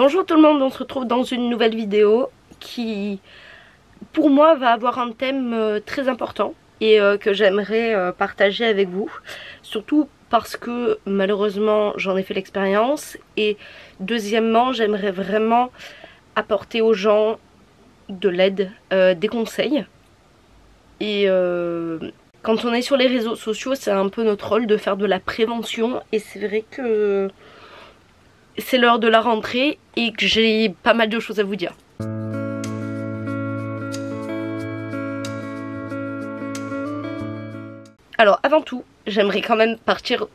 Bonjour tout le monde, on se retrouve dans une nouvelle vidéo qui pour moi va avoir un thème très important et que j'aimerais partager avec vous, surtout parce que malheureusement j'en ai fait l'expérience, et deuxièmement j'aimerais vraiment apporter aux gens de l'aide, des conseils. Et quand on est sur les réseaux sociaux, c'est un peu notre rôle de faire de la prévention, et c'est vrai que c'est l'heure de la rentrée et que j'ai pas mal de choses à vous dire. Alors avant tout, j'aimerais quand même partir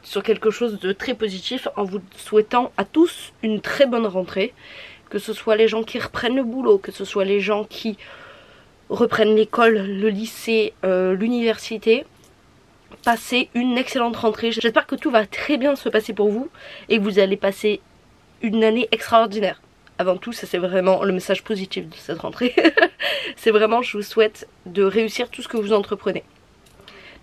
sur quelque chose de très positif en vous souhaitant à tous une très bonne rentrée. Que ce soit les gens qui reprennent le boulot, que ce soit les gens qui reprennent l'école, le lycée, l'université. Passez une excellente rentrée. J'espère que tout va très bien se passer pour vous et que vous allez passer une année extraordinaire. Avant tout, ça c'est vraiment le message positif de cette rentrée. C'est vraiment, je vous souhaite de réussir tout ce que vous entreprenez.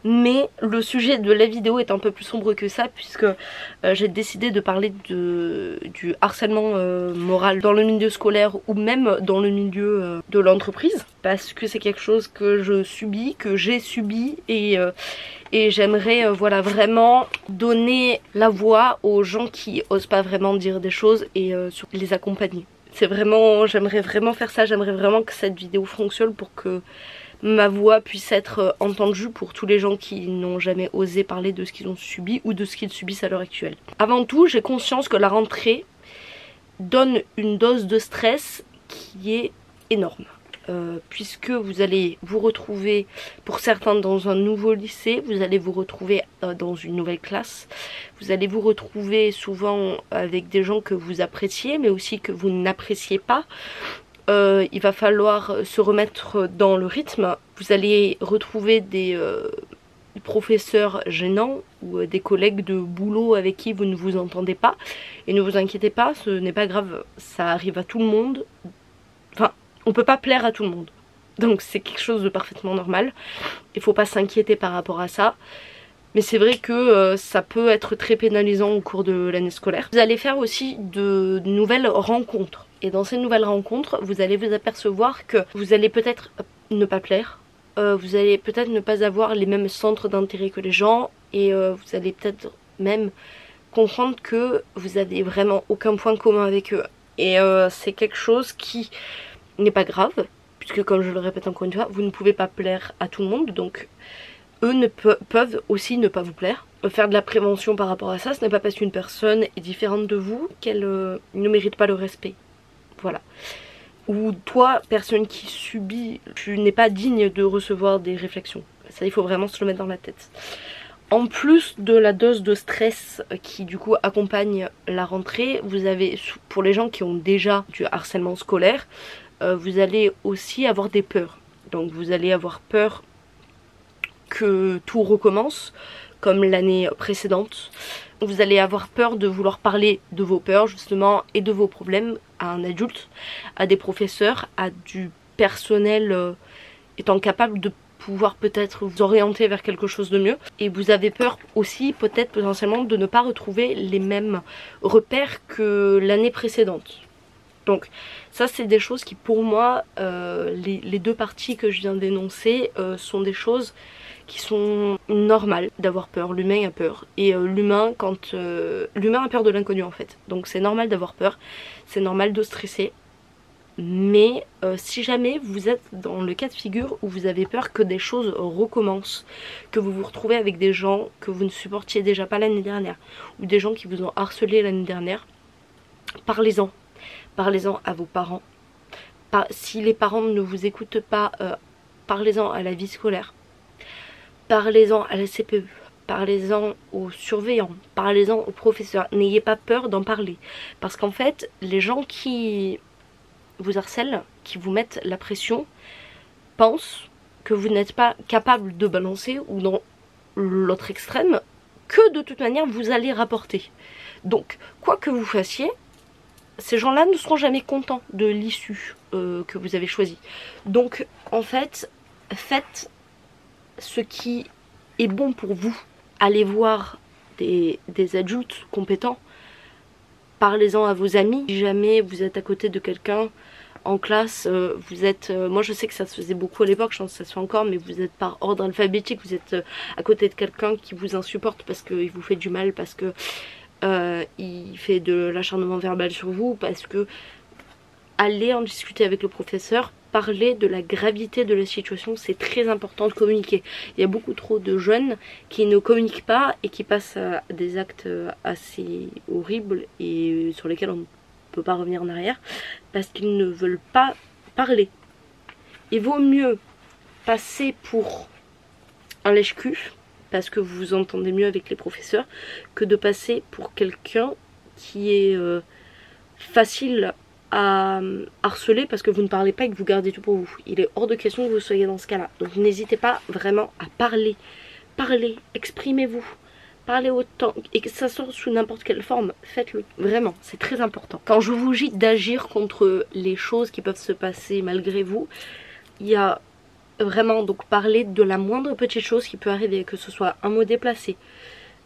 Mais le sujet de la vidéo est un peu plus sombre que ça, puisque j'ai décidé de parler du harcèlement moral dans le milieu scolaire ou même dans le milieu de l'entreprise, parce que c'est quelque chose que je subis, que j'ai subi, et j'aimerais voilà, vraiment donner la voix aux gens qui osent pas vraiment dire des choses et les accompagner. C'est vraiment, j'aimerais vraiment faire ça, j'aimerais vraiment que cette vidéo fonctionne pour que ma voix puisse être entendue pour tous les gens qui n'ont jamais osé parler de ce qu'ils ont subi ou de ce qu'ils subissent à l'heure actuelle. Avant tout, j'ai conscience que la rentrée donne une dose de stress qui est énorme. Puisque vous allez vous retrouver, pour certains, dans un nouveau lycée, vous allez vous retrouver dans une nouvelle classe, vous allez vous retrouver souvent avec des gens que vous appréciez mais aussi que vous n'appréciez pas. Il va falloir se remettre dans le rythme. Vous allez retrouver des professeurs gênants ou des collègues de boulot avec qui vous ne vous entendez pas. Et ne vous inquiétez pas, ce n'est pas grave, ça arrive à tout le monde. Enfin, on peut pas plaire à tout le monde. Donc c'est quelque chose de parfaitement normal. Il faut pas s'inquiéter par rapport à ça. Mais c'est vrai que ça peut être très pénalisant au cours de l'année scolaire. Vous allez faire aussi de nouvelles rencontres. Et dans ces nouvelles rencontres, vous allez vous apercevoir que vous allez peut-être ne pas plaire. Vous allez peut-être ne pas avoir les mêmes centres d'intérêt que les gens. Et vous allez peut-être même comprendre que vous avez vraiment aucun point commun avec eux. Et c'est quelque chose qui n'est pas grave, puisque comme je le répète encore une fois, vous ne pouvez pas plaire à tout le monde. Donc eux peuvent aussi ne pas vous plaire. Faire de la prévention par rapport à ça, ce n'est pas parce qu'une personne est différente de vous qu'elle ne mérite pas le respect. Voilà. Ou toi, personne qui subit, tu n'es pas digne de recevoir des réflexions. Ça, il faut vraiment se le mettre dans la tête. En plus de la dose de stress qui du coup accompagne la rentrée, vous avez, pour les gens qui ont déjà du harcèlement scolaire, vous allez aussi avoir des peurs. Donc vous allez avoir peur que tout recommence comme l'année précédente. Vous allez avoir peur de vouloir parler de vos peurs justement et de vos problèmes à un adulte, à des professeurs, à du personnel étant capable de pouvoir peut-être vous orienter vers quelque chose de mieux. Et vous avez peur aussi peut-être potentiellement de ne pas retrouver les mêmes repères que l'année précédente. Donc ça c'est des choses qui pour moi, les deux parties que je viens d'énoncer sont des choses qui sont normales d'avoir peur. L'humain a peur, et l'humain a peur de l'inconnu en fait. Donc c'est normal d'avoir peur, c'est normal de stresser. Mais si jamais vous êtes dans le cas de figure où vous avez peur que des choses recommencent, que vous vous retrouvez avec des gens que vous ne supportiez déjà pas l'année dernière, ou des gens qui vous ont harcelé l'année dernière, parlez-en. Parlez-en à vos parents. Si les parents ne vous écoutent pas, parlez-en à la vie scolaire. Parlez-en à la CPE. Parlez-en aux surveillants. Parlez-en aux professeurs. N'ayez pas peur d'en parler. Parce qu'en fait, les gens qui vous harcèlent, qui vous mettent la pression, pensent que vous n'êtes pas capable de balancer, ou dans l'autre extrême, que de toute manière vous allez rapporter. Donc, quoi que vous fassiez, ces gens-là ne seront jamais contents de l'issue que vous avez choisie. Donc, en fait, faites ce qui est bon pour vous. Allez voir des adultes compétents. parlez-en à vos amis. Si jamais vous êtes à côté de quelqu'un en classe, vous êtes, moi je sais que ça se faisait beaucoup à l'époque, je pense que ça se fait encore, mais vous êtes par ordre alphabétique, vous êtes à côté de quelqu'un qui vous insupporte parce qu'il vous fait du mal, parce que il fait de l'acharnement verbal sur vous, parce que allez en discuter avec le professeur, parler de la gravité de la situation, c'est très important de communiquer. Il y a beaucoup trop de jeunes qui ne communiquent pas et qui passent à des actes assez horribles et sur lesquels on peut pas revenir en arrière parce qu'ils ne veulent pas parler. Il vaut mieux passer pour un lèche-cul parce que vous vous entendez mieux avec les professeurs que de passer pour quelqu'un qui est facile à harceler parce que vous ne parlez pas et que vous gardez tout pour vous. Il est hors de question que vous soyez dans ce cas là, donc n'hésitez pas vraiment à parler, exprimez-vous, parlez autant, et que ça sorte sous n'importe quelle forme, faites-le, vraiment, c'est très important. Quand je vous dis d'agir contre les choses qui peuvent se passer malgré vous, il y a vraiment donc parler de la moindre petite chose qui peut arriver, que ce soit un mot déplacé,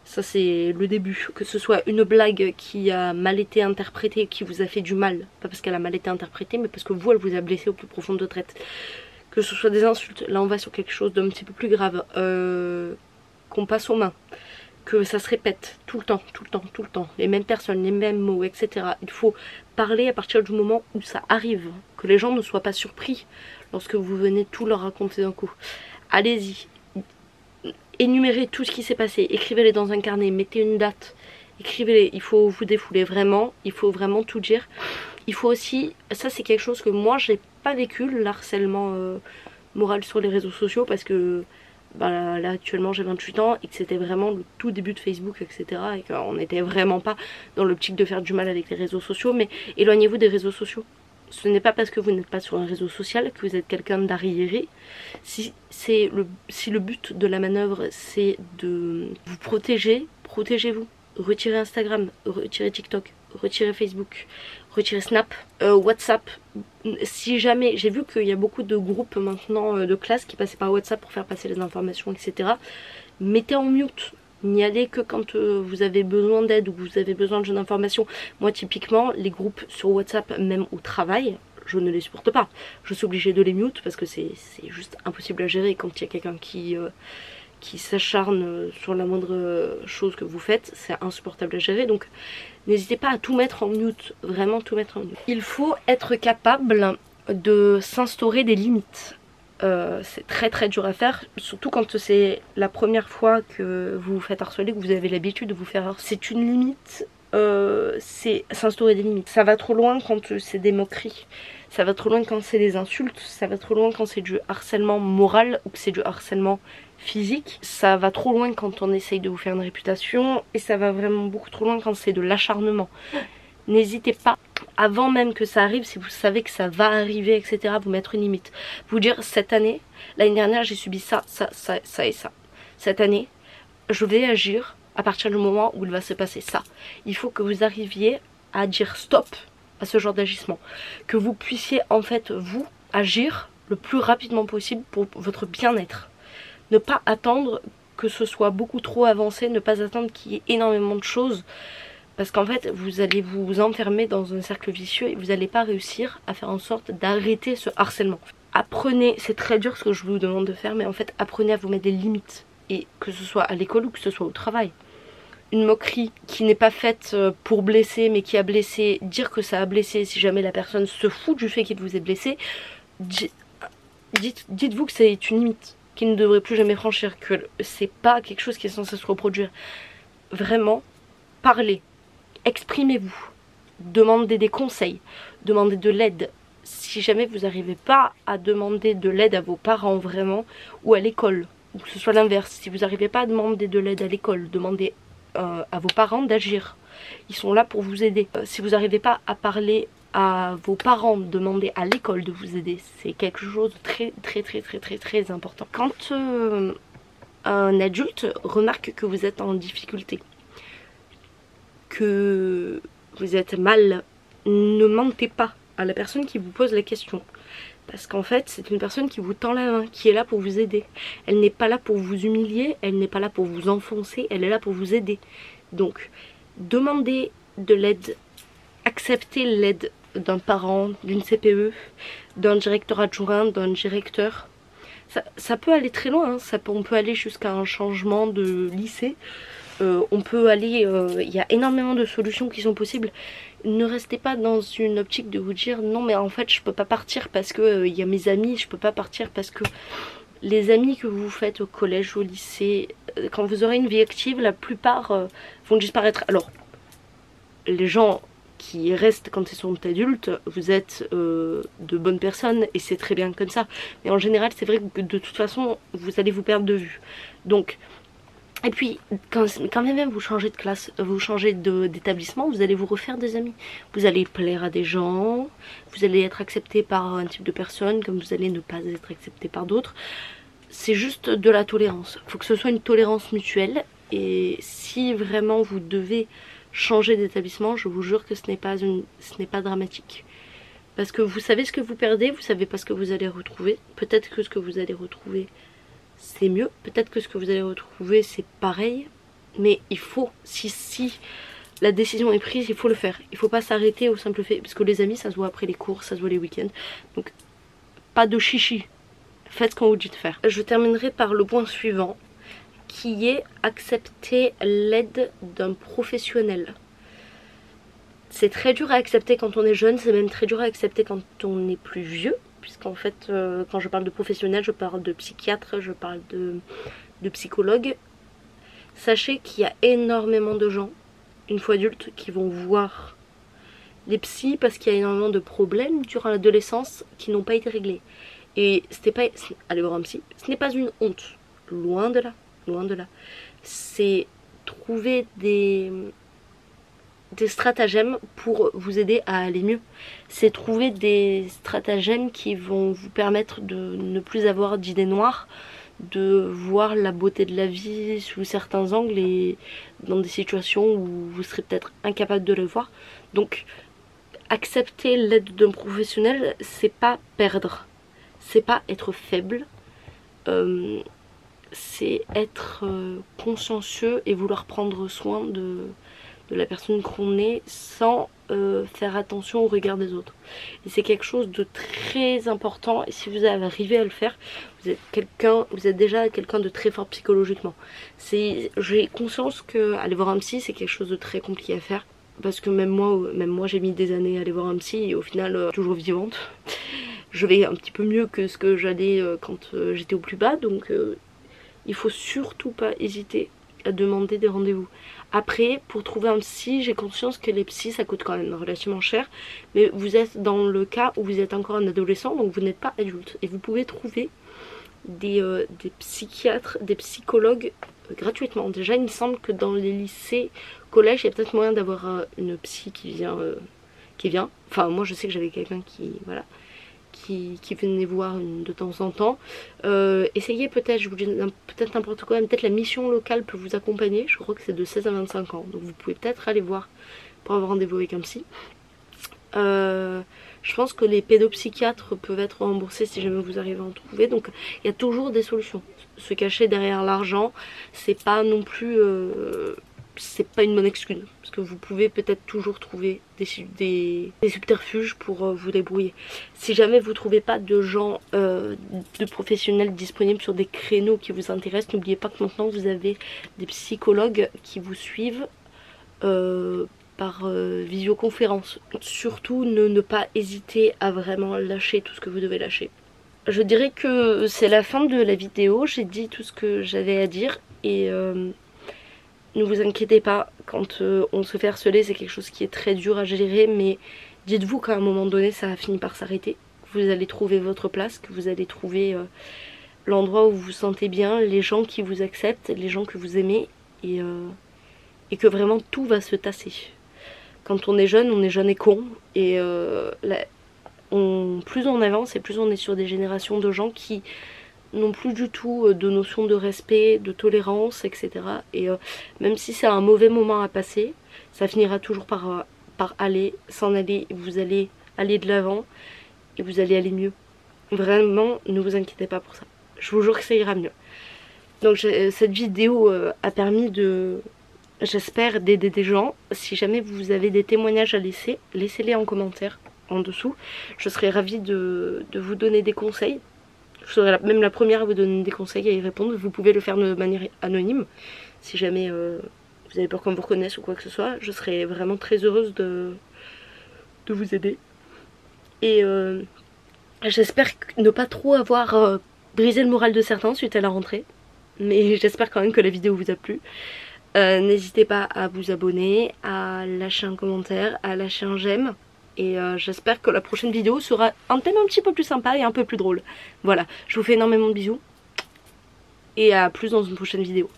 ça c'est le début, que ce soit une blague qui a mal été interprétée, qui vous a fait du mal, pas parce qu'elle a mal été interprétée, mais parce que vous, elle vous a blessé au plus profond de votre être, que ce soit des insultes, là on va sur quelque chose d'un petit peu plus grave, qu'on passe aux mains, que ça se répète tout le temps, les mêmes personnes, les mêmes mots, etc. Il faut parler à partir du moment où ça arrive, que les gens ne soient pas surpris lorsque vous venez tout leur raconter d'un coup. Allez-y, énumérez tout ce qui s'est passé, écrivez-les dans un carnet, mettez une date, écrivez-les, il faut vous défouler vraiment, il faut vraiment tout dire. Il faut aussi, ça c'est quelque chose que moi j'ai pas vécu, le harcèlement moral sur les réseaux sociaux, parce que bah, là actuellement j'ai 28 ans et que c'était vraiment le tout début de Facebook, etc. Et qu'on n'était vraiment pas dans l'optique de faire du mal avec les réseaux sociaux, mais éloignez-vous des réseaux sociaux. Ce n'est pas parce que vous n'êtes pas sur un réseau social que vous êtes quelqu'un d'arriéré. Si le but de la manœuvre c'est de vous protéger, protégez-vous. Retirez Instagram, retirez TikTok, retirez Facebook, retirez Snap, WhatsApp. Si jamais, j'ai vu qu'il y a beaucoup de groupes maintenant de classe qui passaient par WhatsApp pour faire passer les informations, etc. Mettez en mute. N'y allez que quand vous avez besoin d'aide ou vous avez besoin de d'informations. Moi typiquement, les groupes sur WhatsApp, même au travail, je ne les supporte pas. Je suis obligée de les mute parce que c'est juste impossible à gérer quand il y a quelqu'un qui s'acharne sur la moindre chose que vous faites. C'est insupportable à gérer, donc n'hésitez pas à tout mettre en mute, vraiment tout mettre en mute. Il faut être capable de s'instaurer des limites. C'est très dur à faire, surtout quand c'est la première fois que vous vous faites harceler, que vous avez l'habitude de vous faire harceler. C'est une limite, c'est s'instaurer des limites. Ça va trop loin quand c'est des moqueries, ça va trop loin quand c'est des insultes, ça va trop loin quand c'est du harcèlement moral ou que c'est du harcèlement physique. Ça va trop loin quand on essaye de vous faire une réputation, et ça va vraiment beaucoup trop loin quand c'est de l'acharnement. N'hésitez pas, avant même que ça arrive, si vous savez que ça va arriver, etc., vous mettre une limite. Vous dire, cette année, l'année dernière j'ai subi ça et ça. Cette année, je vais agir à partir du moment où il va se passer ça. Il faut que vous arriviez à dire stop à ce genre d'agissement. Que vous puissiez en fait, vous, agir le plus rapidement possible pour votre bien-être. Ne pas attendre que ce soit beaucoup trop avancé, ne pas attendre qu'il y ait énormément de choses. Parce qu'en fait, vous allez vous enfermer dans un cercle vicieux et vous n'allez pas réussir à faire en sorte d'arrêter ce harcèlement. Apprenez, c'est très dur ce que je vous demande de faire, mais en fait, apprenez à vous mettre des limites. Et que ce soit à l'école ou que ce soit au travail. Une moquerie qui n'est pas faite pour blesser, mais qui a blessé, dire que ça a blessé, si jamais la personne se fout du fait qu'il vous ait blessé, dites-vous que c'est une limite qu'il ne devrait plus jamais franchir, que c'est pas quelque chose qui est censé se reproduire. Vraiment, parlez. Exprimez-vous, demandez des conseils, demandez de l'aide. Si jamais vous n'arrivez pas à demander de l'aide à vos parents vraiment, ou à l'école, ou que ce soit l'inverse, si vous n'arrivez pas à demander de l'aide à l'école, demandez à vos parents d'agir. Ils sont là pour vous aider. Si vous n'arrivez pas à parler à vos parents, demandez à l'école de vous aider. C'est quelque chose de très important. Quand un adulte remarque que vous êtes en difficulté, que vous êtes mal, ne mentez pas à la personne qui vous pose la question. Parce qu'en fait, c'est une personne qui vous tend la main, qui est là pour vous aider. Elle n'est pas là pour vous humilier, elle n'est pas là pour vous enfoncer, elle est là pour vous aider. Donc, demandez de l'aide accepter l'aide d'un parent, d'une CPE, d'un directeur adjoint, d'un directeur. Ça peut aller très loin, hein. On peut aller jusqu'à un changement de lycée. On peut aller, il y a énormément de solutions qui sont possibles. Ne restez pas dans une optique de vous dire non mais en fait je peux pas partir parce que il y a mes amis, je peux pas partir parce que les amis que vous faites au collège, au lycée, quand vous aurez une vie active, la plupart vont disparaître. Alors les gens qui restent quand ils sont adultes, vous êtes de bonnes personnes et c'est très bien comme ça. Mais en général c'est vrai que de toute façon vous allez vous perdre de vue. Donc et puis, quand même vous changez de classe, vous changez d'établissement, vous allez vous refaire des amis. Vous allez plaire à des gens, vous allez être accepté par un type de personne, comme vous allez ne pas être accepté par d'autres. C'est juste de la tolérance. Il faut que ce soit une tolérance mutuelle. Et si vraiment vous devez changer d'établissement, je vous jure que ce n'est pas dramatique. Parce que vous savez ce que vous perdez, vous savez pas ce que vous allez retrouver. Peut-être que ce que vous allez retrouver c'est mieux, peut-être que ce que vous allez retrouver c'est pareil, mais il faut, si la décision est prise, il faut le faire. Il faut pas s'arrêter au simple fait, parce que les amis ça se voit après les cours, ça se voit les week-ends, donc pas de chichi, faites ce qu'on vous dit de faire. Je terminerai par le point suivant, qui est accepter l'aide d'un professionnel. C'est très dur à accepter quand on est jeune, c'est même très dur à accepter quand on est plus vieux. Puisqu'en fait, quand je parle de professionnels, je parle de psychiatre, je parle de psychologue. Sachez qu'il y a énormément de gens, une fois adultes, qui vont voir les psys parce qu'il y a énormément de problèmes durant l'adolescence qui n'ont pas été réglés. Et aller voir un psy, ce n'est pas une honte. Loin de là, loin de là. C'est trouver des stratagèmes pour vous aider à aller mieux. C'est trouver des stratagèmes qui vont vous permettre de ne plus avoir d'idées noires, de voir la beauté de la vie sous certains angles et dans des situations où vous serez peut-être incapable de le voir. Donc accepter l'aide d'un professionnel, c'est pas perdre, c'est pas être faible, c'est être consciencieux et vouloir prendre soin de la personne qu'on est sans faire attention au regard des autres. Et c'est quelque chose de très important, et si vous arrivez à le faire, vous êtes déjà quelqu'un de très fort psychologiquement. J'ai conscience que aller voir un psy c'est quelque chose de très compliqué à faire, parce que même moi j'ai mis des années à aller voir un psy et au final toujours vivante. Je vais un petit peu mieux que ce que j'allais quand j'étais au plus bas, donc il faut surtout pas hésiter à demander des rendez-vous. Après, pour trouver un psy, j'ai conscience que les psys ça coûte quand même relativement cher, mais vous êtes dans le cas où vous êtes encore un adolescent, donc vous n'êtes pas adulte, et vous pouvez trouver des psychiatres, des psychologues gratuitement. Déjà il me semble que dans les lycées, collèges, il y a peut-être moyen d'avoir une psy qui vient, enfin moi je sais que j'avais quelqu'un qui venait voir de temps en temps. Essayez peut-être, je vous dis peut-être n'importe quoi, peut-être la mission locale peut vous accompagner, je crois que c'est de 16 à 25 ans, donc vous pouvez peut-être aller voir pour avoir rendez-vous avec un psy. Je pense que les pédopsychiatres peuvent être remboursés si jamais vous arrivez à en trouver, donc il y a toujours des solutions. Se cacher derrière l'argent, c'est pas non plus c'est pas une bonne excuse, parce que vous pouvez peut-être toujours trouver des subterfuges pour vous débrouiller. Si jamais vous trouvez pas de gens, de professionnels disponibles sur des créneaux qui vous intéressent, n'oubliez pas que maintenant vous avez des psychologues qui vous suivent par visioconférence. Surtout ne pas hésiter à vraiment lâcher tout ce que vous devez lâcher. Je dirais que c'est la fin de la vidéo, j'ai dit tout ce que j'avais à dire et ne vous inquiétez pas, quand on se fait harceler c'est quelque chose qui est très dur à gérer, mais dites-vous qu'à un moment donné ça a fini par s'arrêter, que vous allez trouver votre place, que vous allez trouver l'endroit où vous vous sentez bien, les gens qui vous acceptent, les gens que vous aimez et que vraiment tout va se tasser. Quand on est jeune et con et plus on avance et plus on est sur des générations de gens qui n'ont plus du tout de notion de respect, de tolérance, etc. Et même si c'est un mauvais moment à passer, ça finira toujours par s'en aller, vous allez aller de l'avant et vous allez aller mieux. Vraiment, ne vous inquiétez pas pour ça. Je vous jure que ça ira mieux. Donc cette vidéo a permis de j'espère d'aider des gens. Si jamais vous avez des témoignages à laisser, laissez-les en commentaire en dessous. Je serais ravie de vous donner des conseils. Je serai même la première à vous donner des conseils et à y répondre. Vous pouvez le faire de manière anonyme. Si jamais vous avez peur qu'on vous reconnaisse ou quoi que ce soit, je serais vraiment très heureuse de vous aider. Et j'espère ne pas trop avoir brisé le moral de certains suite à la rentrée. Mais j'espère quand même que la vidéo vous a plu. N'hésitez pas à vous abonner, à lâcher un commentaire, à lâcher un j'aime. Et j'espère que la prochaine vidéo sera un thème un petit peu plus sympa et un peu plus drôle. Voilà, je vous fais énormément de bisous. Et à plus dans une prochaine vidéo.